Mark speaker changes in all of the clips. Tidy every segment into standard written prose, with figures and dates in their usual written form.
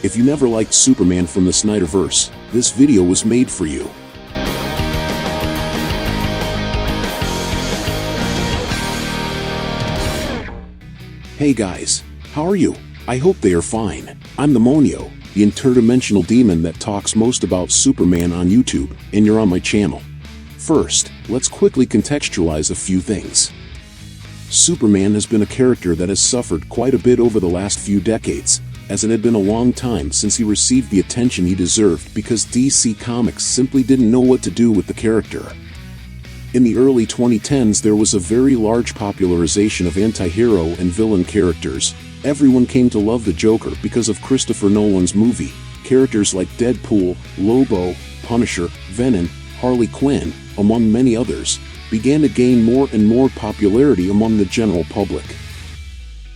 Speaker 1: If you never liked Superman from the Snyderverse, this video was made for you. Hey guys, how are you? I hope they are fine. I'm the Monio, the interdimensional demon that talks most about Superman on YouTube, and you're on my channel. First, let's quickly contextualize a few things. Superman has been a character that has suffered quite a bit over the last few decades, as it had been a long time since he received the attention he deserved because DC Comics simply didn't know what to do with the character. In the early 2010s, there was a very large popularization of anti-hero and villain characters. Everyone came to love the Joker because of Christopher Nolan's movie. Characters like Deadpool, Lobo, Punisher, Venom, Harley Quinn, among many others, began to gain more and more popularity among the general public.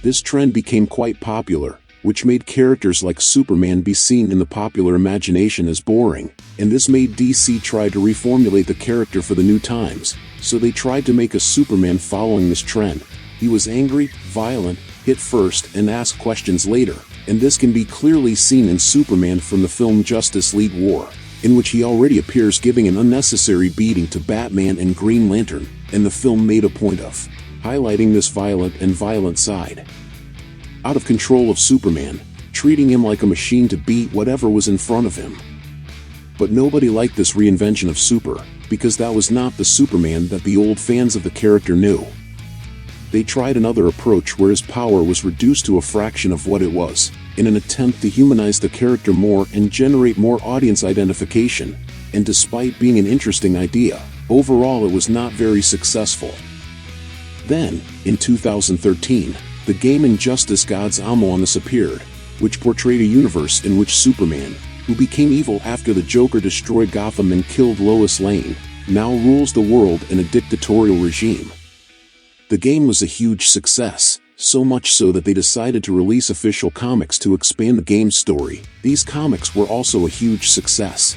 Speaker 1: This trend became quite popular, which made characters like Superman be seen in the popular imagination as boring, and this made DC try to reformulate the character for the new times, so they tried to make a Superman following this trend. He was angry, violent, hit first and ask questions later, and this can be clearly seen in Superman from the film Justice League War, in which he already appears giving an unnecessary beating to Batman and Green Lantern, and the film made a point of highlighting this violent side. Out of control of Superman, treating him like a machine to beat whatever was in front of him. But nobody liked this reinvention of Super, because that was not the Superman that the old fans of the character knew. They tried another approach where his power was reduced to a fraction of what it was, in an attempt to humanize the character more and generate more audience identification, and despite being an interesting idea, overall it was not very successful. Then, in 2013, the game Injustice Gods Among Us appeared, which portrayed a universe in which Superman, who became evil after the Joker destroyed Gotham and killed Lois Lane, now rules the world in a dictatorial regime. The game was a huge success, so much so that they decided to release official comics to expand the game's story. These comics were also a huge success.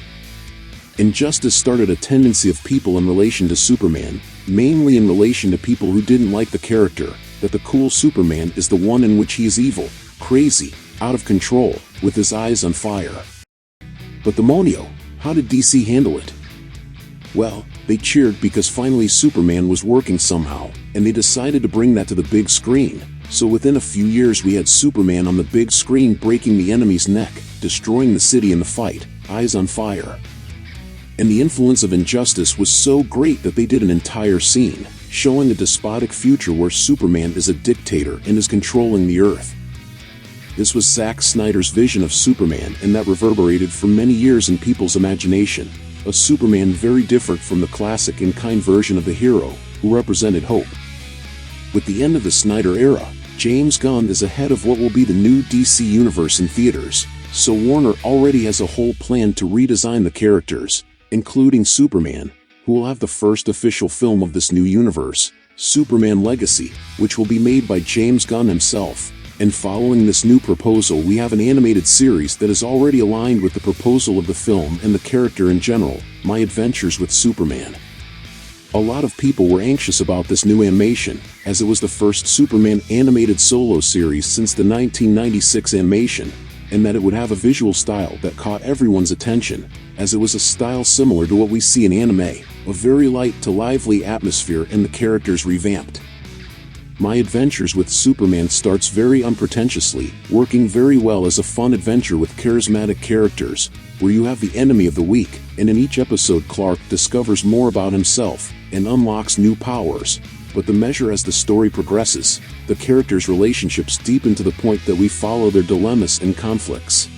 Speaker 1: Injustice started a tendency of people in relation to Superman, mainly in relation to people who didn't like the character, that the cool Superman is the one in which he is evil, crazy, out of control, with his eyes on fire. But the Monio, how did DC handle it? Well, they cheered because finally Superman was working somehow, and they decided to bring that to the big screen. So within a few years we had Superman on the big screen breaking the enemy's neck, destroying the city in the fight, eyes on fire. And the influence of Injustice was so great that they did an entire scene, showing a despotic future where Superman is a dictator and is controlling the Earth. This was Zack Snyder's vision of Superman, and that reverberated for many years in people's imagination. A Superman very different from the classic and kind version of the hero, who represented hope. With the end of the Snyder era, James Gunn is ahead of what will be the new DC universe in theaters, so Warner already has a whole plan to redesign the characters, including Superman, who will have the first official film of this new universe, Superman Legacy, which will be made by James Gunn himself. And following this new proposal, we have an animated series that is already aligned with the proposal of the film and the character in general, My Adventures with Superman. A lot of people were anxious about this new animation, as it was the first Superman animated solo series since the 1996 animation, and that it would have a visual style that caught everyone's attention, as it was a style similar to what we see in anime, a very light to lively atmosphere and the characters revamped. My Adventures with Superman starts very unpretentiously, working very well as a fun adventure with charismatic characters, where you have the enemy of the week, and in each episode Clark discovers more about himself, and unlocks new powers. But the measure as the story progresses, the characters' relationships deepen to the point that we follow their dilemmas and conflicts.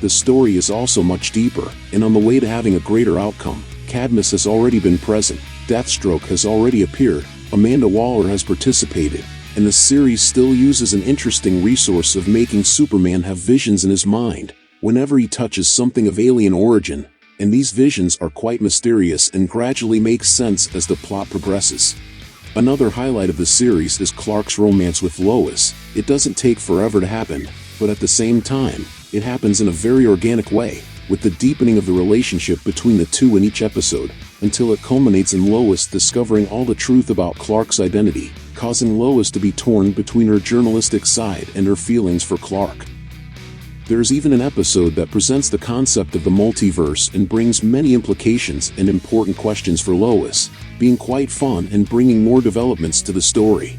Speaker 1: The story is also much deeper, and on the way to having a greater outcome. Cadmus has already been present, Deathstroke has already appeared, Amanda Waller has participated, and the series still uses an interesting resource of making Superman have visions in his mind, whenever he touches something of alien origin, and these visions are quite mysterious and gradually make sense as the plot progresses. Another highlight of the series is Clark's romance with Lois. It doesn't take forever to happen, but at the same time, it happens in a very organic way, with the deepening of the relationship between the two in each episode, until it culminates in Lois discovering all the truth about Clark's identity, causing Lois to be torn between her journalistic side and her feelings for Clark. There is even an episode that presents the concept of the multiverse and brings many implications and important questions for Lois, being quite fun and bringing more developments to the story.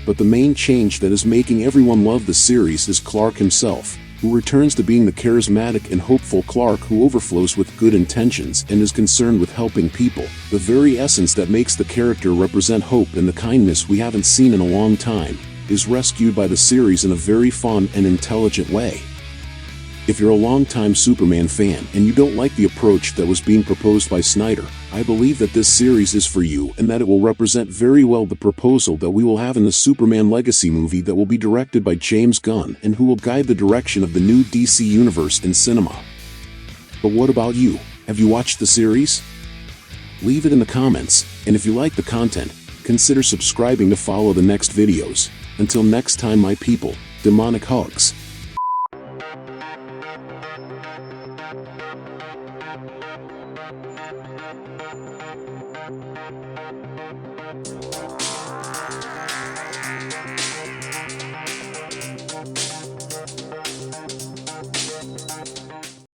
Speaker 1: But the main change that is making everyone love the series is Clark himself, who returns to being the charismatic and hopeful Clark who overflows with good intentions and is concerned with helping people, the very essence that makes the character represent hope and the kindness we haven't seen in a long time, is rescued by the series in a very fun and intelligent way. If you're a longtime Superman fan and you don't like the approach that was being proposed by Snyder, I believe that this series is for you and that it will represent very well the proposal that we will have in the Superman Legacy movie that will be directed by James Gunn and who will guide the direction of the new DC Universe in cinema. But what about you? Have you watched the series? Leave it in the comments, and if you like the content, consider subscribing to follow the next videos. Until next time, my people, demonic hugs.